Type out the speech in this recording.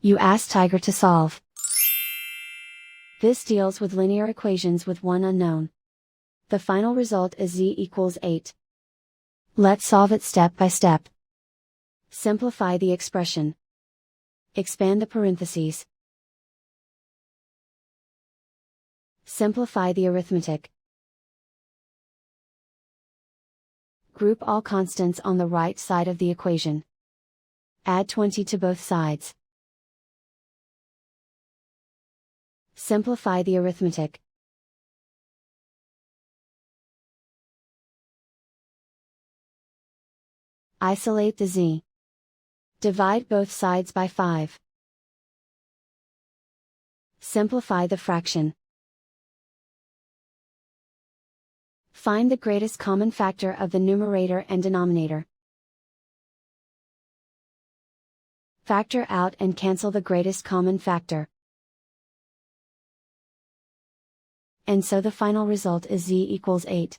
You ask Tiger to solve. This deals with linear equations with one unknown. The final result is z equals 8. Let's solve it step by step. Simplify the expression. Expand the parentheses. Simplify the arithmetic. Group all constants on the right side of the equation. Add 20 to both sides. Simplify the arithmetic. Isolate the z. Divide both sides by 5. Simplify the fraction. Find the greatest common factor of the numerator and denominator. Factor out and cancel the greatest common factor. And so the final result is z equals 8.